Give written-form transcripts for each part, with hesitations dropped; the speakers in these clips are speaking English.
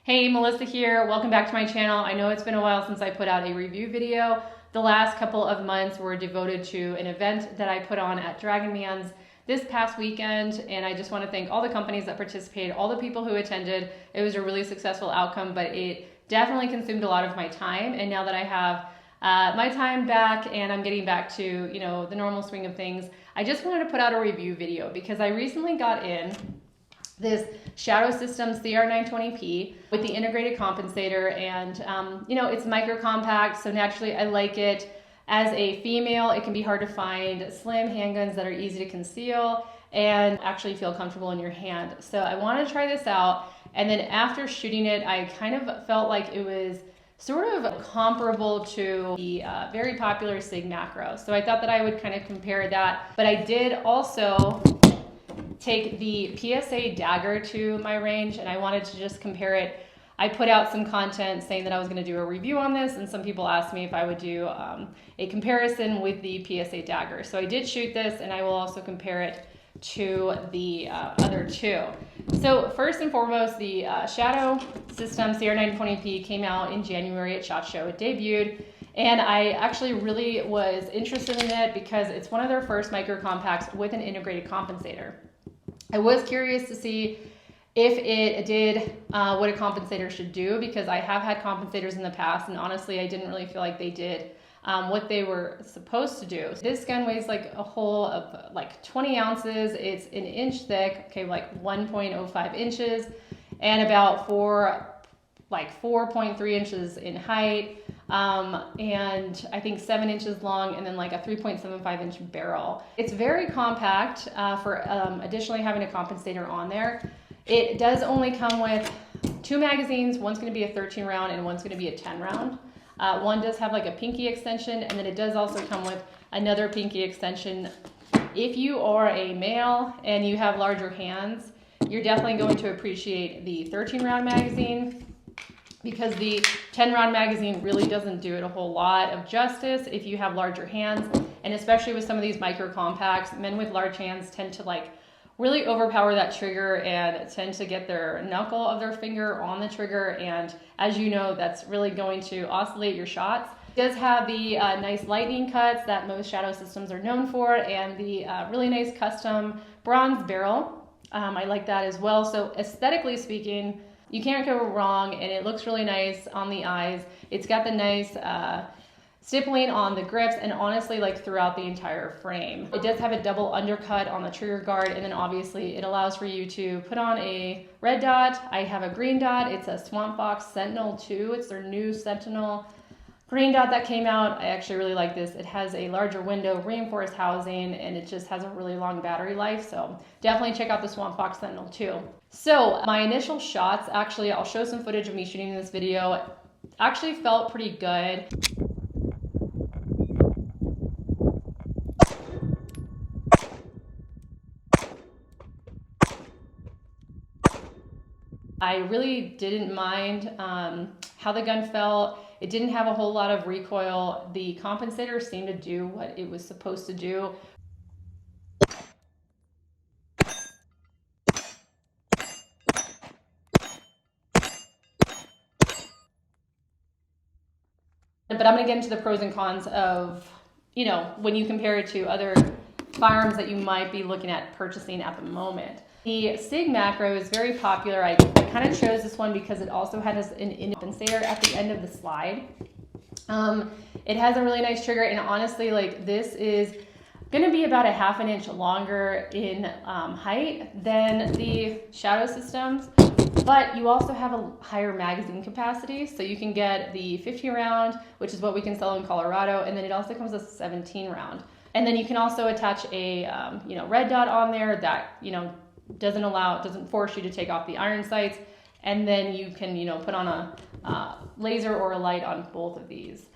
Hey, Melissa here. Welcome back to my channel. I know it's been a while since I put out a review video. The last couple of months were devoted to an event that I put on at Dragon Man's this past weekend, and I just want to thank all the companies that participated, all the people who attended. It was a really successful outcome, but it definitely consumed a lot of my time. And now that I have my time back and I'm getting back to, the normal swing of things, I just wanted to put out a review video because I recently got in this Shadow Systems CR920P with the integrated compensator, and it's micro compact, so naturally I like it. As a female, it can be hard to find slim handguns that are easy to conceal and actually feel comfortable in your hand. So I wanted to try this out, and then after shooting it, I kind of felt like it was sort of comparable to the very popular Sig Macro. So I thought that I would kind of compare that, but I did also take the PSA Dagger to my range, and I wanted to just compare it. I put out some content saying that I was going to do a review on this, and some people asked me if I would do a comparison with the PSA Dagger. So I did shoot this, and I will also compare it to the other two. So first and foremost, the Shadow Systems CR920P came out in January at SHOT Show. It debuted, and I actually really was interested in it because it's one of their first micro compacts with an integrated compensator. I was curious to see if it did what a compensator should do, because I have had compensators in the past, and honestly I didn't really feel like they did what they were supposed to do. This gun weighs like a whole of like 20 ounces. It's an inch thick, okay, like 1.05 inches, and about 4.3 inches in height, and I think 7 inches long, and then like a 3.75 inch barrel. It's very compact for additionally having a compensator on there. It does only come with two magazines. One's going to be a 13 round and one's going to be a 10 round. One does have like a pinky extension, and then it does also come with another pinky extension. If you are a male and you have larger hands, you're definitely going to appreciate the 13 round magazine, because the 10 round magazine really doesn't do it a whole lot of justice if you have larger hands. And especially with some of these micro compacts, men with large hands tend to like really overpower that trigger and tend to get their knuckle of their finger on the trigger, and as you know, that's really going to oscillate your shots. It does have the nice lightning cuts that most Shadow Systems are known for, and the really nice custom bronze barrel. I like that as well. So aesthetically speaking, you can't go wrong, and it looks really nice on the eyes. It's got the nice stippling on the grips, and honestly like throughout the entire frame. It does have a double undercut on the trigger guard, and then obviously it allows for you to put on a red dot. I have a green dot. It's a Swamp Fox Sentinel 2. It's their new Sentinel green dot that came out. I actually really like this. It has a larger window, reinforced housing, and it just has a really long battery life. So definitely check out the Swamp Fox Sentinel 2. So my initial shots, actually I'll show some footage of me shooting this video, actually felt pretty good. I really didn't mind how the gun felt. It didn't have a whole lot of recoil. The compensator seemed to do what it was supposed to do. But I'm gonna get into the pros and cons of, when you compare it to other firearms that you might be looking at purchasing at the moment. The Sig Macro is very popular. I kind of chose this one because it also has an compensator at the end of the slide. It has a really nice trigger, and honestly, like, this is gonna be about a ½ inch longer in height than the Shadow Systems, but you also have a higher magazine capacity, so you can get the 15 round, which is what we can sell in Colorado, and then it also comes with a 17 round. And then you can also attach a red dot on there that doesn't force you to take off the iron sights, and then you can put on a laser or a light on both of these.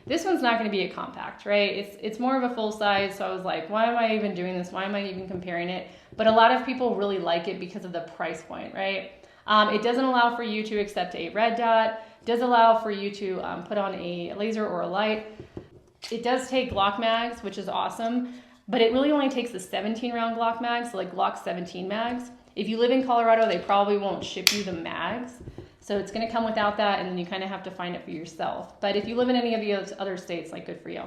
This one's not going to be a compact, right? It's more of a full size. So I was like, why am I even doing this? Why am I even comparing it? But a lot of people really like it because of the price point, right? It doesn't allow for you to accept a red dot. It does allow for you to put on a laser or a light. It does take Glock mags, which is awesome, but it really only takes the 17 round Glock mags, so like Glock 17 mags. If you live in Colorado, they probably won't ship you the mags. So it's going to come without that, and then you kind of have to find it for yourself. But if you live in any of the other states, like, good for you.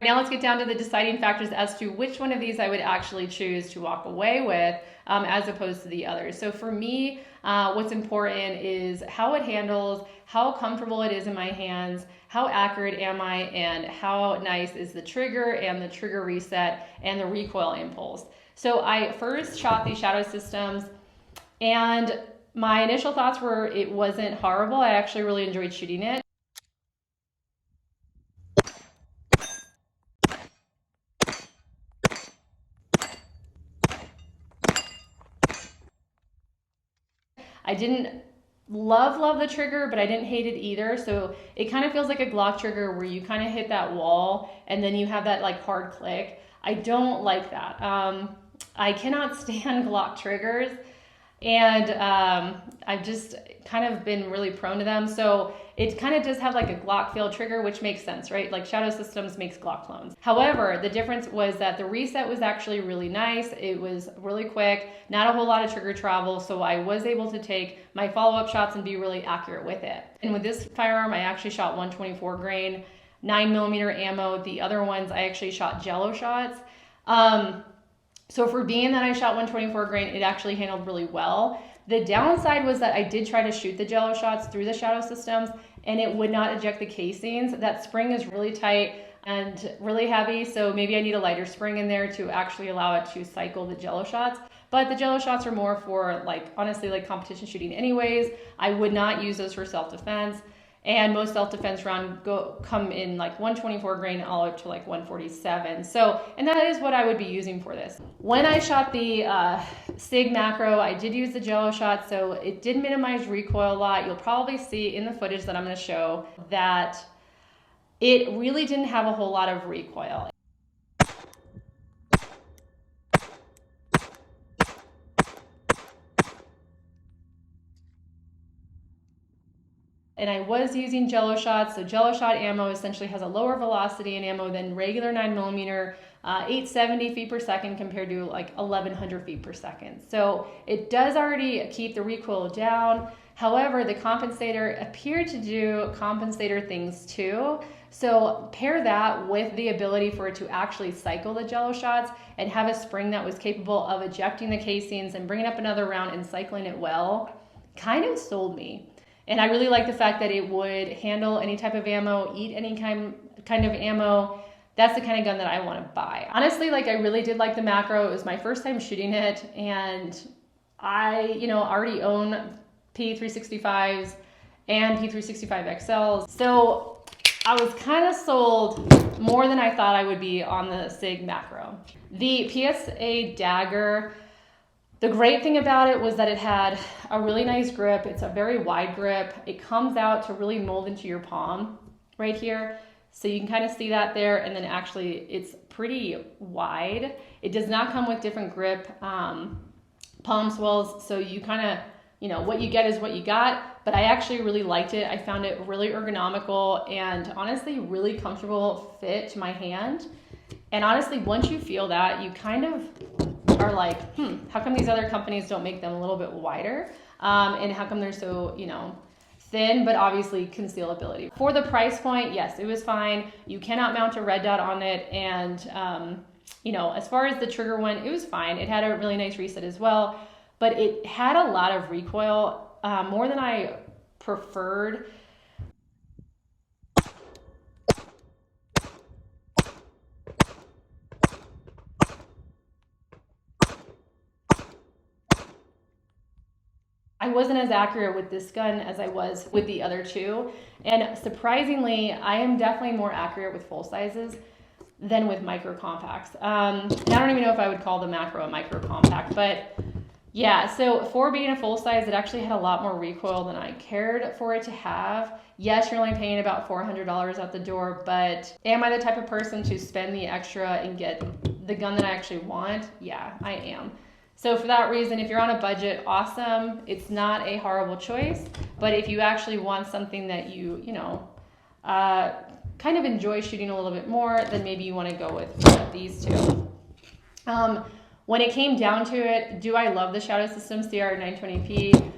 Now let's get down to the deciding factors as to which one of these I would actually choose to walk away with as opposed to the others. So for me, what's important is how it handles, how comfortable it is in my hands, how accurate am I, and how nice is the trigger and the trigger reset and the recoil impulse. So I first shot these shadow systems, and my initial thoughts were it wasn't horrible. I actually really enjoyed shooting it. I didn't love the trigger, but I didn't hate it either. So it kind of feels like a Glock trigger where you kind of hit that wall and then you have that like hard click. I don't like that. I cannot stand Glock triggers, and I've just kind of been really prone to them. So it kind of does have like a Glock feel trigger, which makes sense, right? Like Shadow Systems makes Glock clones. However, the difference was that the reset was actually really nice. It was really quick, not a whole lot of trigger travel. So I was able to take my follow-up shots and be really accurate with it. And with this firearm, I actually shot 124 grain, 9mm ammo. The other ones, I actually shot jello shots. So for being that I shot 124 grain, it actually handled really well. The downside was that I did try to shoot the jello shots through the shadow systems, and it would not eject the casings. That spring is really tight and really heavy, so maybe I need a lighter spring in there to actually allow it to cycle the jello shots. But the jello shots are more for, like, honestly, like competition shooting anyways. I would not use those for self-defense. And most self-defense rounds come in like 124 grain all up to like 147. So, and that is what I would be using for this. When I shot the Sig Macro, I did use the jello shot, so it did minimize recoil a lot. You'll probably see in the footage that I'm going to show that it really didn't have a whole lot of recoil. And I was using jello shots. So jello shot ammo essentially has a lower velocity in ammo than regular 9mm, 870 feet per second compared to like 1100 feet per second. So it does already keep the recoil down. However, the compensator appeared to do compensator things too. So pair that with the ability for it to actually cycle the jello shots and have a spring that was capable of ejecting the casings and bringing up another round and cycling it well, kind of sold me. And I really like the fact that it would handle any type of ammo, eat any kind of ammo. That's the kind of gun that I want to buy. Honestly, like, I really did like the Macro. It was my first time shooting it, and I, already own P365s and P365 XLs. So I was kind of sold more than I thought I would be on the Sig Macro. The PSA Dagger, the great thing about it was that it had a really nice grip. It's a very wide grip. It comes out to really mold into your palm right here. So you can kind of see that there. And then actually it's pretty wide. It does not come with different grip palm swells. So you kind of, what you get is what you got. But I actually really liked it. I found it really ergonomical and honestly really comfortable fit to my hand. And honestly, once you feel that, you kind of are like, how come these other companies don't make them a little bit wider? And how come they're so, thin, but obviously concealability. For the price point, yes, it was fine. You cannot mount a red dot on it. And, as far as the trigger went, it was fine. It had a really nice reset as well, but it had a lot of recoil, more than I preferred. I wasn't as accurate with this gun as I was with the other two. And surprisingly, I am definitely more accurate with full sizes than with micro compacts. And I don't even know if I would call the Macro a micro compact, but Yeah, so for being a full size, it actually had a lot more recoil than I cared for it to have. Yes, you're only paying about $400 at the door, but am I the type of person to spend the extra and get the gun that I actually want? Yeah, I am. So for that reason, if you're on a budget, awesome. It's not a horrible choice, but if you actually want something that you kind of enjoy shooting a little bit more, then maybe you want to go with these two. When it came down to it, do I love the Shadow System CR920P?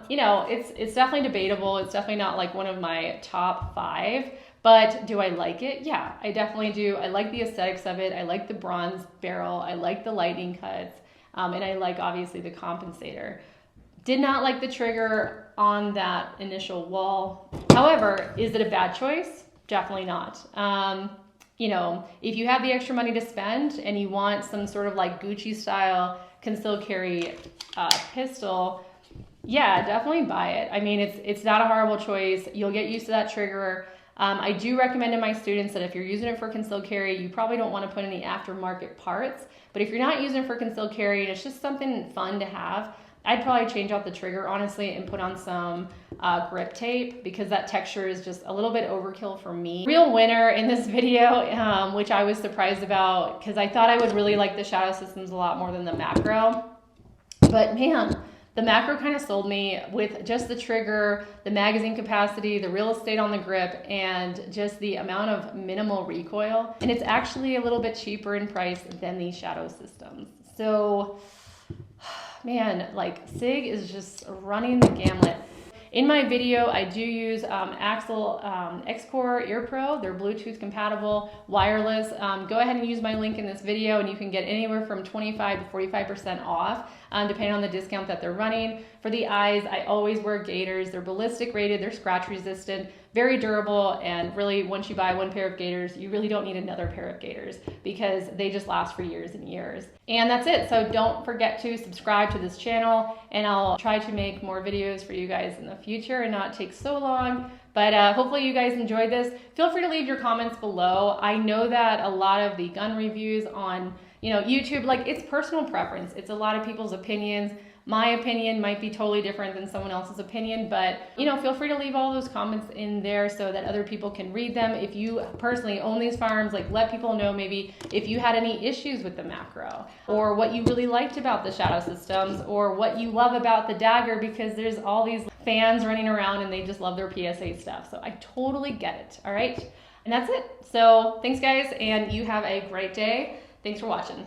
It's definitely debatable. It's definitely not like one of my top 5, but do I like it? Yeah, I definitely do. I like the aesthetics of it. I like the bronze barrel. I like the lightning cuts. And I like, obviously, the compensator. Did not like the trigger on that initial wall. However, is it a bad choice? Definitely not. If you have the extra money to spend and you want some sort of like Gucci style concealed carry pistol, yeah, definitely buy it. I mean, it's not a horrible choice. You'll get used to that trigger. I do recommend to my students that if you're using it for concealed carry, you probably don't want to put any aftermarket parts. But if you're not using it for concealed carry and it's just something fun to have, I'd probably change out the trigger, honestly, and put on some grip tape, because that texture is just a little bit overkill for me. Real winner in this video, which I was surprised about, because I thought I would really like the Shadow Systems a lot more than the Macro. But man, the Macro kind of sold me with just the trigger, the magazine capacity, the real estate on the grip, and just the amount of minimal recoil. And it's actually a little bit cheaper in price than the Shadow Systems. So, man, like Sig is just running the gamut. In my video, I do use Axel X-Core Ear Pro. They're Bluetooth compatible, wireless. Go ahead and use my link in this video and you can get anywhere from 25 to 45% off, depending on the discount that they're running. For the eyes, I always wear gaiters. They're ballistic rated, they're scratch resistant, very durable, and really once you buy one pair of gaiters, you really don't need another pair of gaiters because they just last for years and years. And that's it. So don't forget to subscribe to this channel, and I'll try to make more videos for you guys in the future and not take so long. But hopefully you guys enjoyed this. Feel free to leave your comments below. I know that a lot of the gun reviews on YouTube, like, it's personal preference. It's a lot of people's opinions. My opinion might be totally different than someone else's opinion, but feel free to leave all those comments in there so that other people can read them. If you personally own these firearms, like, let people know maybe if you had any issues with the Macro, or what you really liked about the Shadow Systems, or what you love about the Dagger, because there's all these fans running around and they just love their PSA stuff. So I totally get it. All right. And that's it. So thanks guys, and you have a great day. Thanks for watching.